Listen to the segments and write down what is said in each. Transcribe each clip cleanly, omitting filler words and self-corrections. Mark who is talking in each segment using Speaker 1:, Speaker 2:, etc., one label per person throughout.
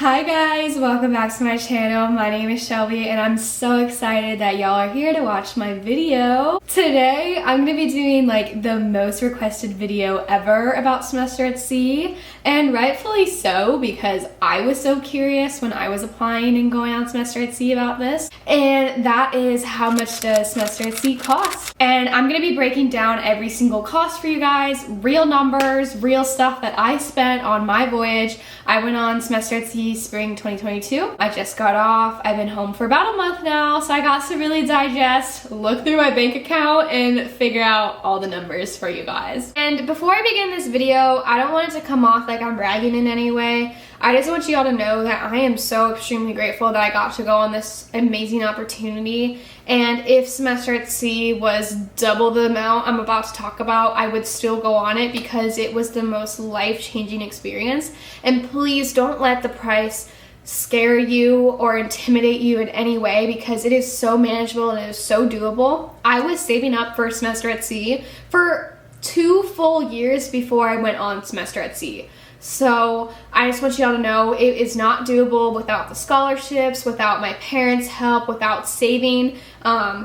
Speaker 1: Hi guys, welcome back to my channel. My name is Shelby and I'm so excited that y'all are here to watch my video. Today I'm going to be doing like the most requested video ever about semester at sea, and rightfully so because I was so curious when I was applying and going on semester at sea about this, and that is how much does semester at sea cost. And I'm going to be breaking down every single cost for you guys, real numbers, real stuff that I spent on my voyage. I went on semester at sea spring 2022. I just got off. I've been home for about a month now, so I got to really digest, look through my bank account, and figure out all the numbers for you guys. And before I begin this video, I don't want it to come off like I'm bragging in any way. I just want you all to know that I am so extremely grateful that I got to go on this amazing opportunity. And if semester at sea was double the amount I'm about to talk about, I would still go on it because it was the most life-changing experience. And please don't let the price scare you or intimidate you in any way because it is so manageable and it is so doable. I was saving up for semester at sea for 2 full years before I went on semester at sea. So I just want you all to know it is not doable without the scholarships, without my parents' help, without saving.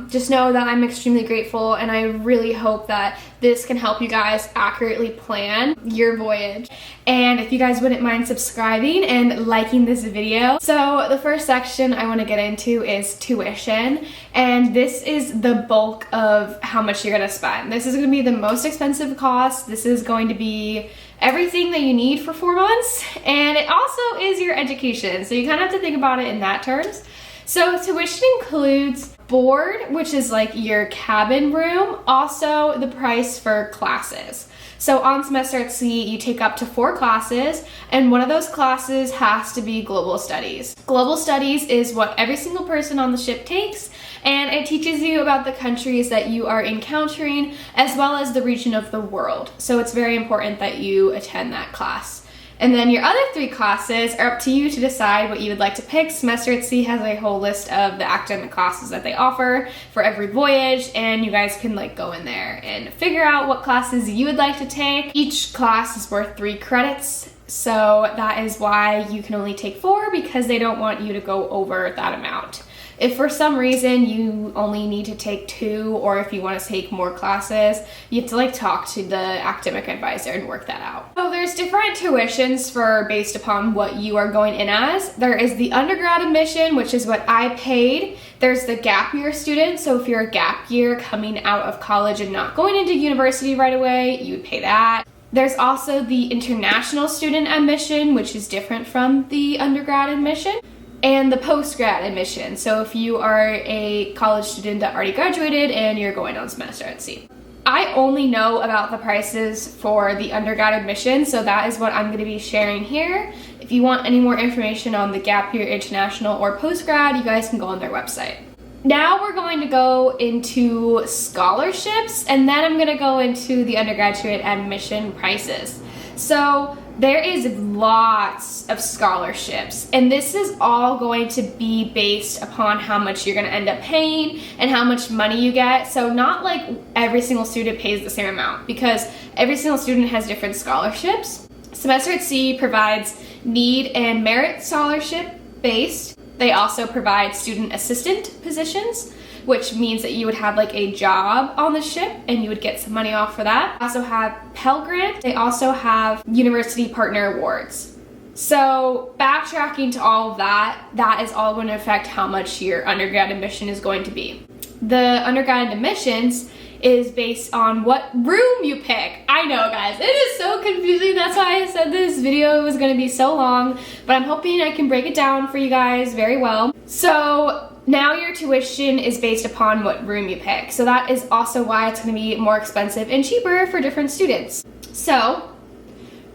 Speaker 1: Just know that I'm extremely grateful, and I really hope that this can help you guys accurately plan your voyage. And if you guys wouldn't mind subscribing and liking this video. So the first section I want to get into is tuition, and this is the bulk of how much you're going to spend. This is going to be the most expensive cost. This is going to be everything that you need for 4 months, and it also is your education, so you kind of have to think about it in that terms. So tuition includes board, which is like your cabin room, also the price for classes. So on semester at sea, you take up to 4 classes, and one of those classes has to be global studies. Global studies is what every single person on the ship takes, and it teaches you about the countries that you are encountering as well as the region of the world. So it's very important that you attend that class. And then your other 3 classes are up to you to decide what you would like to pick. Semester at sea has a whole list of the academic classes that they offer for every voyage, and you guys can like go in there and figure out what classes you would like to take. Each class is worth 3 credits, so that is why you can only take 4 because they don't want you to go over that amount. If for some reason you only need to take 2, or if you want to take more classes, you have to like talk to the academic advisor and work that out. So there's different tuitions based upon what you are going in as. There is the undergrad admission, which is what I paid. There's the gap year student, so if you're a gap year coming out of college and not going into university right away, you would pay that. There's also the international student admission, which is different from the undergrad admission, and the post-grad admission. So if you are a college student that already graduated and you're going on semester at sea. I only know about the prices for the undergrad admission, so that is what I'm going to be sharing here. If you want any more information on the gap year, international, or post-grad, you guys can go on their website. Now we're going to go into scholarships, and then I'm going to go into the undergraduate admission prices. So there is lots of scholarships, and this is all going to be based upon how much you're going to end up paying and how much money you get. So not like every single student pays the same amount because every single student has different scholarships. Semester at sea provides need and merit scholarship based. They also provide student assistant positions, which means that you would have like a job on the ship and you would get some money off for that. They also have Pell Grant. They also have University Partner Awards. So backtracking to all of that, that is all going to affect how much your undergrad admission is going to be. The undergrad admissions is based on what room you pick. I know guys, it is so confusing. That's why I said this video was going to be so long, but I'm hoping I can break it down for you guys very well. So now your tuition is based upon what room you pick. So that is also why it's going to be more expensive and cheaper for different students. So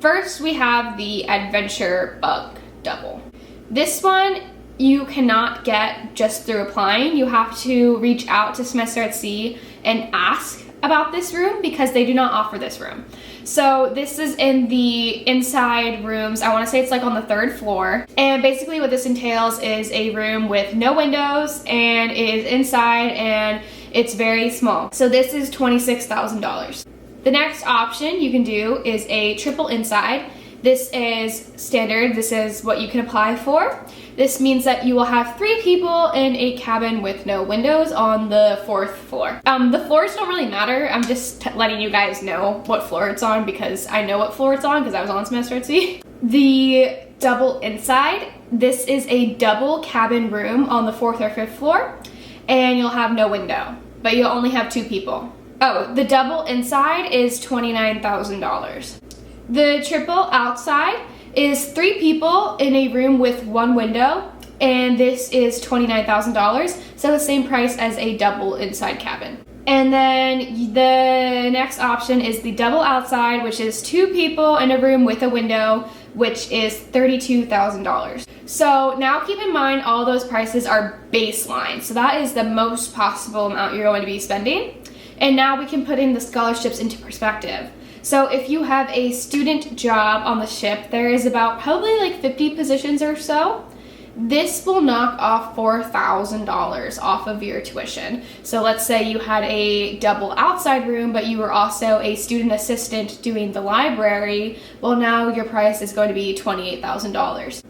Speaker 1: first we have the Adventure Bug Double. This one you cannot get just through applying. You have to reach out to semester at sea and ask about this room because they do not offer this room. So this is in the inside rooms. I want to say it's like on the 3rd floor. And basically what this entails is a room with no windows, and it is inside and it's very small. So this is $26,000. The next option you can do is a triple inside. This is standard. This is what you can apply for. This means that you will have 3 people in a cabin with no windows on the 4th floor. The floors don't really matter. I'm just letting you guys know what floor it's on because I know what floor it's on because I was on semester at sea. The double inside. This is a double cabin room on the 4th or 5th floor, and you'll have no window, but you'll only have 2 people. Oh, the double inside is $29,000. The triple outside is 3 people in a room with 1 window, and this is $29,000, so the same price as a double inside cabin. And then the next option is the double outside, which is 2 people in a room with a window, which is $32,000. So now keep in mind all those prices are baseline, so that is the most possible amount you're going to be spending. And now we can put in the scholarships into perspective. So if you have a student job on the ship, there is about probably like 50 positions or so. This will knock off $4,000 off of your tuition. So let's say you had a double outside room, but you were also a student assistant doing the library. Well, now your price is going to be $28,000.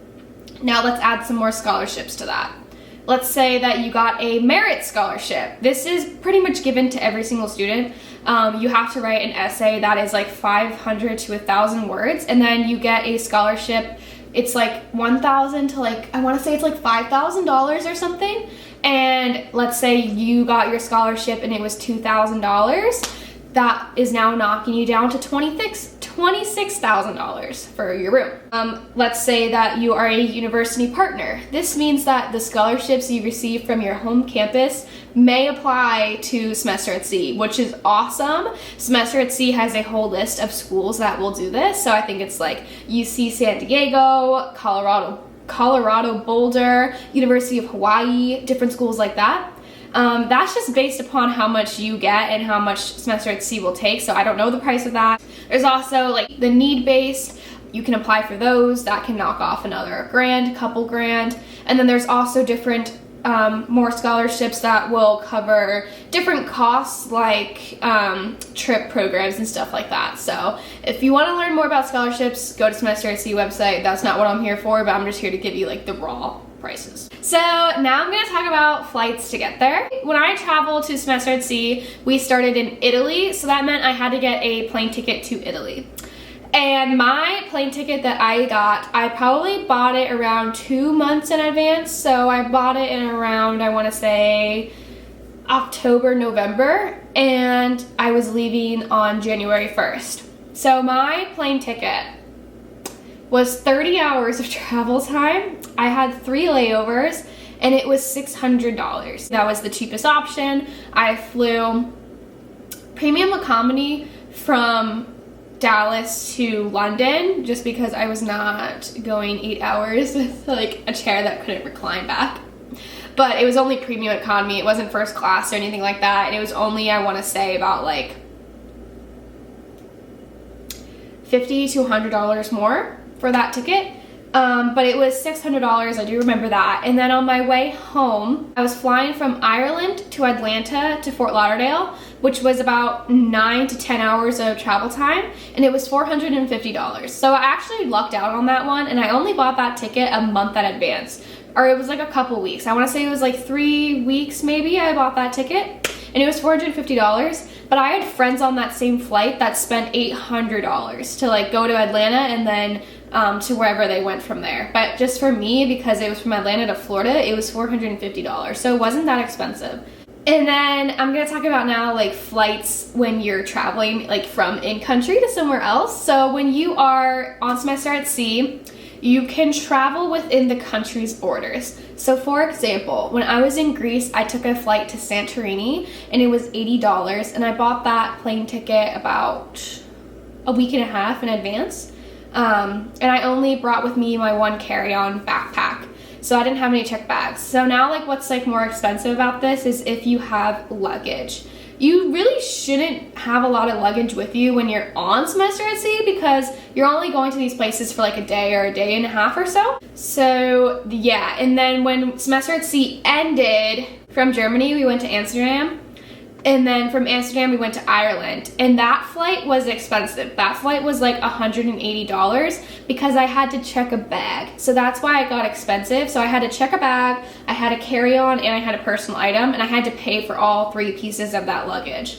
Speaker 1: Now let's add some more scholarships to that. Let's say that you got a merit scholarship. This is pretty much given to every single student. You have to write an essay that is like 500 to 1,000 words, and then you get a scholarship. It's like $1,000 to like, I want to say it's like $5,000 or something. And let's say you got your scholarship and it was $2,000. That is now knocking you down to $26,000 for your room. Let's say that you are a university partner. This means that the scholarships you receive from your home campus may apply to Semester at Sea, which is awesome. Semester at Sea has a whole list of schools that will do this. So I think it's like UC San Diego, Colorado Boulder, University of Hawaii, different schools like that. That's just based upon how much you get and how much Semester at Sea will take, so I don't know the price of that. There's also like the need-based. You can apply for those. That can knock off another grand, couple grand. And then there's also different more scholarships that will cover different costs like trip programs and stuff like that. So if you want to learn more about scholarships, go to Semester at Sea website. That's not what I'm here for, but I'm just here to give you like the raw prices. So now I'm going to talk about flights to get there. When I traveled to Semester at Sea, we started in Italy, so that meant I had to get a plane ticket to Italy. And my plane ticket that I got, I probably bought it around 2 months in advance. So I bought it in around, I want to say, October, November, and I was leaving on January 1st. So my plane ticket was 30 hours of travel time. I had 3 layovers, and it was $600. That was the cheapest option. I flew premium economy from Dallas to London just because I was not going 8 hours with like a chair that couldn't recline back. But it was only premium economy. It wasn't first class or anything like that. And it was only, I want to say, about like $50 to $100 more for that ticket. But it was $600, I do remember that. And then on my way home, I was flying from Ireland to Atlanta to Fort Lauderdale, which was about 9 to 10 hours of travel time, and it was $450. So I actually lucked out on that one, and I only bought that ticket a month in advance. Or it was like a couple weeks. I want to say it was like 3 weeks maybe I bought that ticket, and it was $450. But I had friends on that same flight that spent $800 to like go to Atlanta and then to wherever they went from there. But just for me, because it was from Atlanta to Florida, it was $450. So it wasn't that expensive. And then I'm gonna talk about now like flights when you're traveling like from in country to somewhere else. So when you are on Semester at Sea, you can travel within the country's borders. So for example, when I was in Greece, I took a flight to Santorini and it was $80, and I bought that plane ticket about a week and a half in advance. And I only brought with me my one carry-on backpack, so I didn't have any checked bags. So now like what's like more expensive about this is if you have luggage. You really shouldn't have a lot of luggage with you when you're on Semester at Sea because you're only going to these places for like a day or a day and a half or so. So yeah, and then when Semester at Sea ended from Germany, we went to Amsterdam. And then from Amsterdam, we went to Ireland. And that flight was expensive. That flight was like $180 because I had to check a bag. So that's why it got expensive. So I had to check a bag, I had a carry-on, and I had a personal item, and I had to pay for all 3 pieces of that luggage.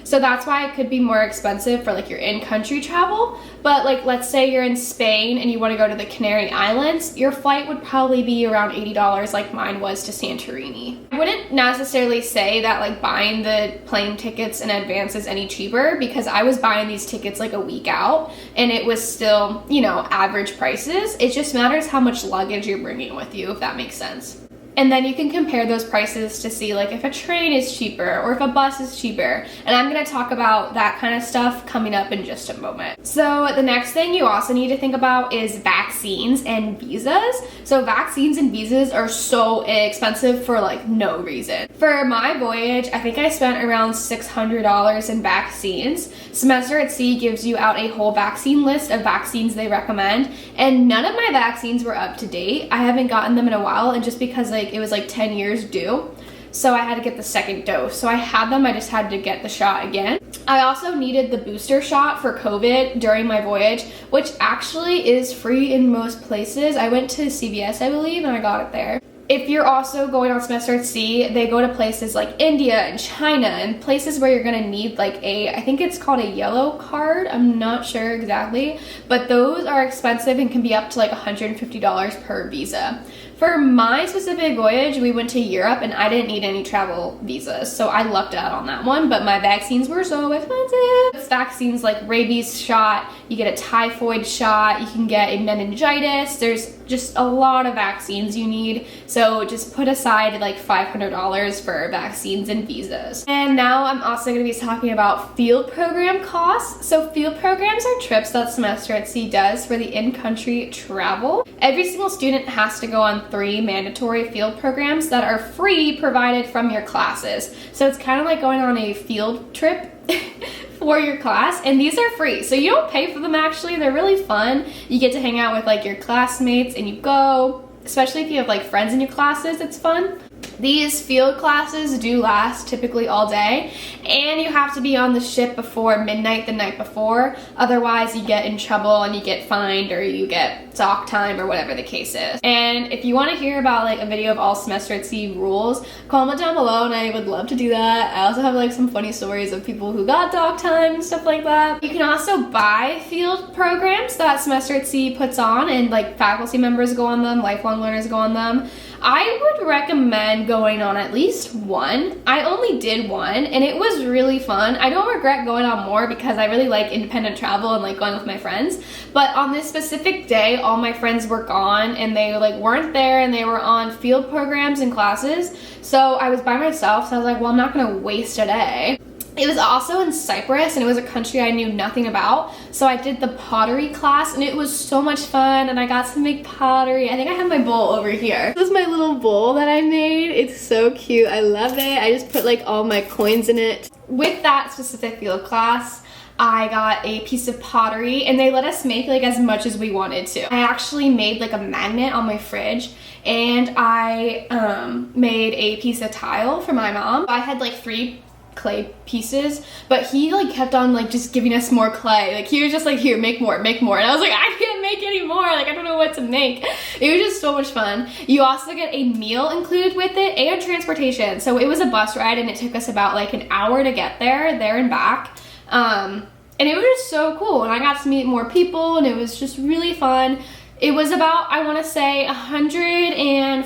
Speaker 1: So that's why it could be more expensive for like your in-country travel. But like, let's say you're in Spain and you want to go to the Canary Islands, your flight would probably be around $80 like mine was to Santorini. I wouldn't necessarily say that like buying the plane tickets in advance is any cheaper, because I was buying these tickets like a week out and it was still, you know, average prices. It just matters how much luggage you're bringing with you, if that makes sense. And then you can compare those prices to see like if a train is cheaper or if a bus is cheaper. And I'm gonna talk about that kind of stuff coming up in just a moment. So the next thing you also need to think about is vaccines and visas. So vaccines and visas are so expensive for like no reason. For my voyage, I think I spent around $600 in vaccines. Semester at Sea gives you out a whole vaccine list of vaccines they recommend, and none of my vaccines were up to date. I haven't gotten them in a while, and just because like it was like 10 years due, so I had to get the second dose. So I had them, I just had to get the shot again. I also needed the booster shot for COVID during my voyage, which actually is free in most places. I went to CVS, I believe, and I got it there. If you're also going on semester at sea, they go to places like India and China and places where you're gonna need like I think it's called a yellow card. I'm not sure exactly, but those are expensive and can be up to like $150 per visa. For my specific voyage, we went to Europe and I didn't need any travel visas, so I lucked out on that one, but my vaccines were so expensive. It's vaccines like rabies shot, you get a typhoid shot, you can get a meningitis, there's just a lot of vaccines you need, so just put aside like $500 for vaccines and visas. And now I'm also going to be talking about field program costs. So field programs are trips that Semester at Sea does for the in-country travel. Every single student has to go on 3 mandatory field programs that are free, provided from your classes. So it's kind of like going on a field trip for your class, and these are free, so you don't pay for them. Actually, they're really fun. You get to hang out with like your classmates and you go, especially if you have like friends in your classes, it's fun. These field classes do last typically all day, and you have to be on the ship before midnight the night before, otherwise you get in trouble and you get fined or you get dock time or whatever the case is. And if you want to hear about like a video of all Semester at Sea rules, comment down below and I would love to do that. I also have like some funny stories of people who got dock time and stuff like that. You can also buy field programs that Semester at Sea puts on, and like faculty members go on them, lifelong learners go on them. I would recommend going on at least one. I only did one and it was really fun. I don't regret going on more because I really like independent travel and like going with my friends. But on this specific day, all my friends were gone and they like weren't there, and they were on field programs and classes. So I was by myself, so I was like, well, I'm not gonna waste a day. It was also in Cyprus, and it was a country I knew nothing about, so I did the pottery class, and it was so much fun, and I got to make pottery. I think I have my bowl over here. This is my little bowl that I made. It's so cute. I love it. I just put like all my coins in it. With that specific field class, I got a piece of pottery, and they let us make like as much as we wanted to. I actually made like a magnet on my fridge, and I made a piece of tile for my mom. I had like 3 clay pieces, but he like kept on like just giving us more clay. Like he was just like, here, make more, and I was like, I can't make any more, like I don't know what to make. It was just so much fun. You also get a meal included with it and transportation. So it was a bus ride, and it took us about like an hour to get there and back, and it was just so cool, and I got to meet more people, and it was just really fun. It was about, I want to say $140,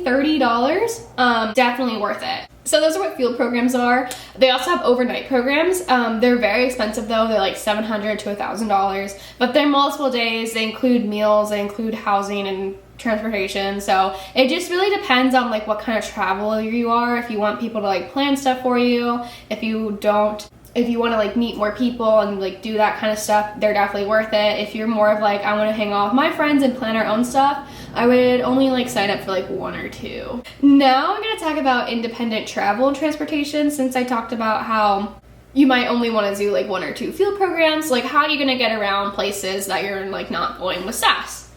Speaker 1: $30. Definitely worth it. So those are what field programs are. They also have overnight programs. They're very expensive though. They're like $700 to $1,000, but they're multiple days. They include meals, they include housing and transportation. So it just really depends on like what kind of traveler you are. If you want people to like plan stuff for you, if you don't, if you want to like meet more people and like do that kind of stuff, they're definitely worth it. If you're more of like, I want to hang out with my friends and plan our own stuff, I would only like sign up for like 1 or 2. Now I'm going to talk about independent travel and transportation, since I talked about how you might only want to do like 1 or 2 field programs. Like, how are you going to get around places that you're like not going with SAS?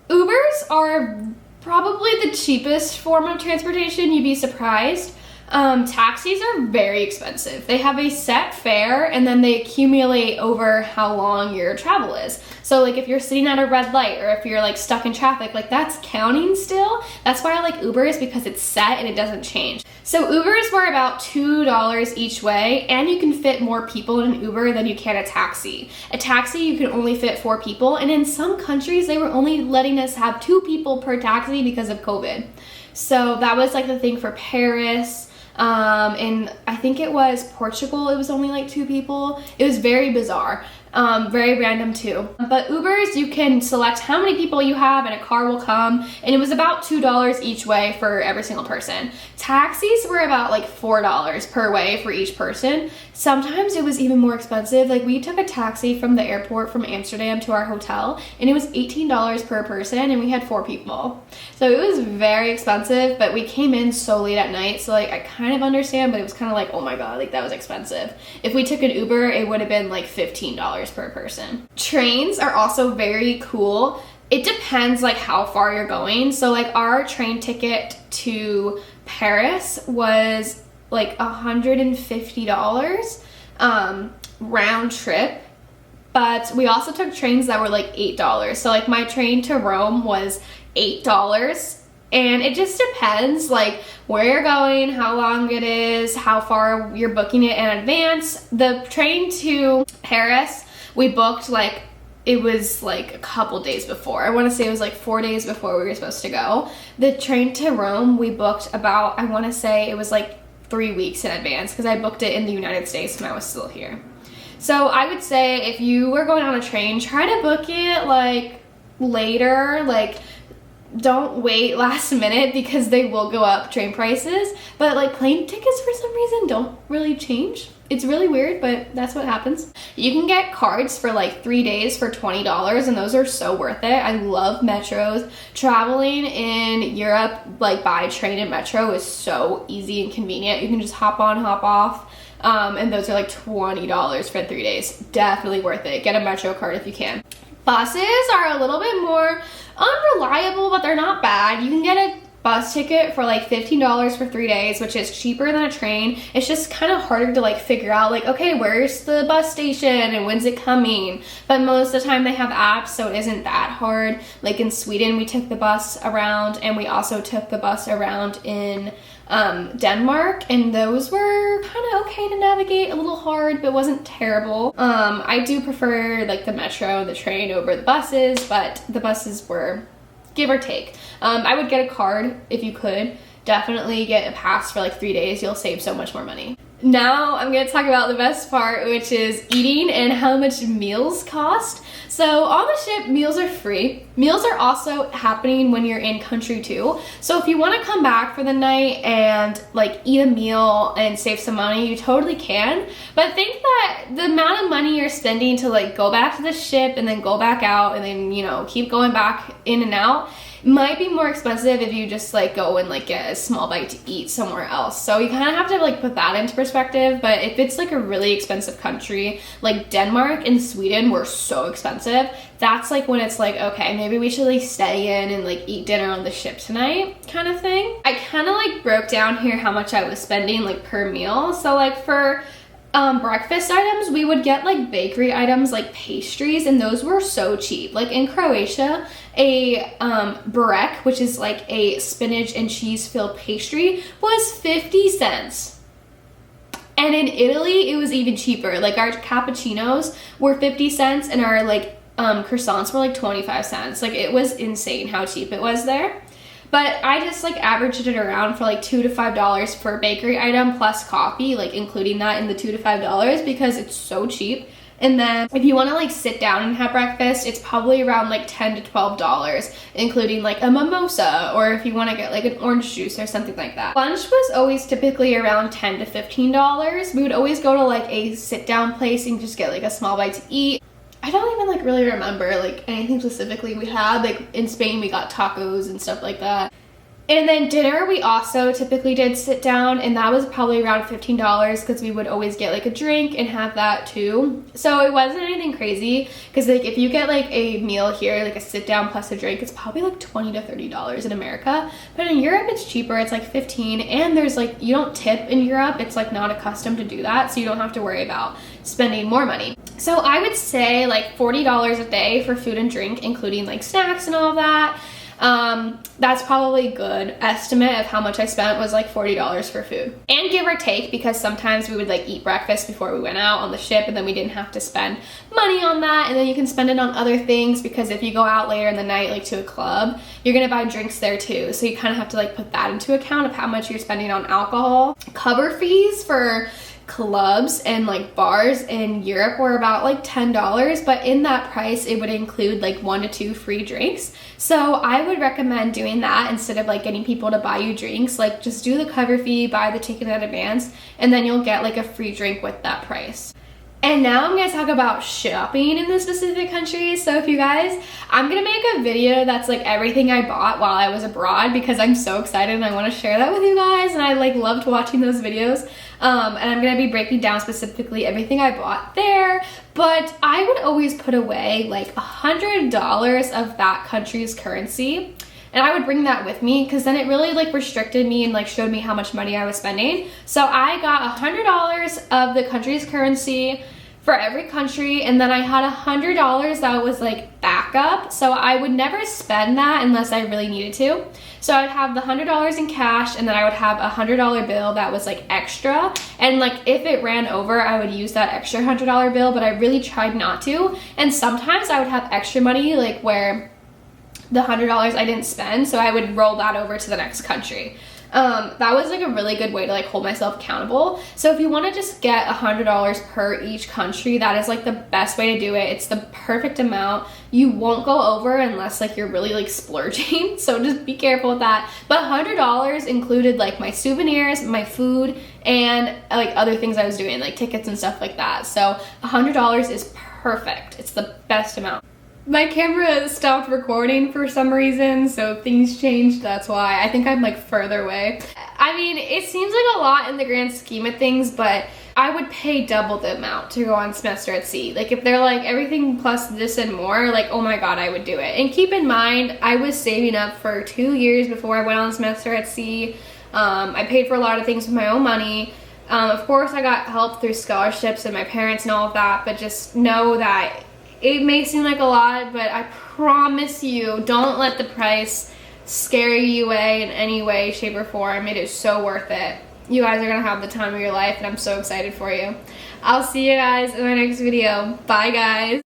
Speaker 1: Ubers are probably the cheapest form of transportation. You'd be surprised. Taxis are very expensive. They have a set fare and then they accumulate over how long your travel is. So like if you're sitting at a red light or if you're like stuck in traffic, like that's counting still. That's why I like Ubers, because it's set and it doesn't change. So Ubers were about $2 each way, and you can fit more people in an Uber than you can a taxi. A taxi, you can only fit 4 people, and in some countries they were only letting us have 2 people per taxi because of COVID. So that was like the thing for Paris. And I think it was Portugal, it was only like 2 people. It was very bizarre. Very random too. But Ubers, you can select how many people you have and a car will come, and it was about $2 each way for every single person. Taxis were about like $4 per way for each person. Sometimes it was even more expensive. Like we took a taxi from the airport from Amsterdam to our hotel, and it was $18 per person, and we had 4 people. So it was very expensive, but we came in so late at night, so like I kind of understand, but it was kind of like, oh my god, like that was expensive. If we took an Uber, it would have been like $15 per person. Trains are also very cool. It depends like how far you're going. So like our train ticket to Paris was like $150 round trip, but we also took trains that were like $8. So like my train to Rome was $8. And it just depends like where you're going, how long it is, how far you're booking it in advance. The train to Paris, we booked like, it was like a couple days before. I want to say it was like 4 days before we were supposed to go. The train to Rome, we booked about, I want to say it was like 3 weeks in advance, because I booked it in the United States when I was still here. So I would say if you were going on a train, try to book it like later, like don't wait last minute, because they will go up, train prices. But like plane tickets for some reason don't really change. It's really weird, but that's what happens. You can get cards for like 3 days for $20, and those are so worth it. I love metros. Traveling in Europe like by train and metro is so easy and convenient. You can just hop on, hop off. And those are like $20 for 3 days. Definitely worth it. Get a metro card if you can. Buses are a little bit more unreliable, but they're not bad. You can get a bus ticket for like $15 for 3 days, which is cheaper than a train. It's just kind of harder to like figure out like, okay, where's the bus station and when's it coming? But most of the time they have apps, so it isn't that hard. Like in Sweden, we took the bus around, and we also took the bus around in Denmark, and those were kind of okay to navigate, a little hard, but wasn't terrible. I do prefer like the metro and the train over the buses, but the buses were give or take. I would get a card if you could. Definitely get a pass for like 3 days. You'll save so much more money. Now I'm going to talk about the best part, which is eating and how much meals cost. So on the ship, meals are free. Meals are also happening when you're in country too. So if you want to come back for the night and like eat a meal and save some money, you totally can. But think that the amount of money you're spending to like go back to the ship and then go back out and then, you know, keep going back in and out might be more expensive if you just like go and like get a small bite to eat somewhere else. So you kind of have to like put that into perspective. But if it's like a really expensive country, like Denmark and Sweden were so expensive, that's like when it's like, okay, maybe we should like stay in and like eat dinner on the ship tonight kind of thing. I kind of like broke down here how much I was spending like per meal. So like for breakfast items, we would get like bakery items like pastries, and those were so cheap. Like in Croatia, a burek, which is like a spinach and cheese filled pastry, was 50 cents. And in Italy, it was even cheaper. Like our cappuccinos were 50 cents and our like croissants were like 25 cents. Like it was insane how cheap it was there. But I just like averaged it around for like $2 to $5 for a bakery item plus coffee, like including that in the $2 to $5 because it's so cheap. And then if you want to like sit down and have breakfast, it's probably around like $10 to $12, including like a mimosa, or if you want to get like an orange juice or something like that. Lunch was always typically around $10 to $15. We would always go to like a sit down place and just get like a small bite to eat. I don't even like really remember like anything specifically we had. Like in Spain we got tacos and stuff like that. And then dinner, we also typically did sit down, and that was probably around $15 because we would always get like a drink and have that too. So it wasn't anything crazy because like if you get like a meal here, like a sit down plus a drink, it's probably like $20 to $30 in America. But in Europe, it's cheaper. It's like 15, and there's like, you don't tip in Europe. It's like not accustomed to do that, so you don't have to worry about spending more money. So I would say like $40 a day for food and drink, including like snacks and all that. That's probably a good estimate of how much I spent, was like $40 for food. And give or take, because sometimes we would like eat breakfast before we went out on the ship, and then we didn't have to spend money on that, and then you can spend it on other things, because if you go out later in the night like to a club, you're gonna buy drinks there too, so you kind of have to like put that into account of how much you're spending on alcohol. Cover fees for clubs and like bars in Europe were about like $10, but in that price it would include like 1 to 2 free drinks. So I would recommend doing that instead of like getting people to buy you drinks. Like just do the cover fee, buy the ticket in advance, and then you'll get like a free drink with that price. And now I'm gonna talk about shopping in the specific countries. So if you guys, I'm gonna make a video that's like everything I bought while I was abroad, because I'm so excited and I wanna share that with you guys, and I like loved watching those videos. And I'm gonna be breaking down specifically everything I bought there, but I would always put away like $100 of that country's currency. And I would bring that with me, because then it really like restricted me and like showed me how much money I was spending. So I got $100 of the country's currency for every country, and then I had $100 that was like backup. So I would never spend that unless I really needed to. So I would have the $100 in cash, and then I would have a $100 bill that was like extra. And like if it ran over, I would use that extra $100 bill, but I really tried not to. And sometimes I would have extra money, like where the $100 I didn't spend, so I would roll that over to the next country. That was like a really good way to like hold myself accountable. So if you want to just get $100 per each country, that is like the best way to do it. It's the perfect amount. You won't go over unless like you're really like splurging, so just be careful with that. But $100 included like my souvenirs, my food, and like other things I was doing, like tickets and stuff like that. So $100 is perfect. It's the best amount. My camera stopped recording for some reason, so things changed, that's why. I think I'm like further away. I mean, it seems like a lot in the grand scheme of things, but I would pay double the amount to go on semester at sea. Like if they're like everything plus this and more, like oh my god, I would do it. And keep in mind, I was saving up for 2 years before I went on semester at sea. I paid for a lot of things with my own money. Of course, I got help through scholarships and my parents and all of that, but just know that it may seem like a lot, but I promise you, don't let the price scare you away in any way, shape, or form. It is so worth it. You guys are gonna have the time of your life, and I'm so excited for you. I'll see you guys in my next video. Bye, guys.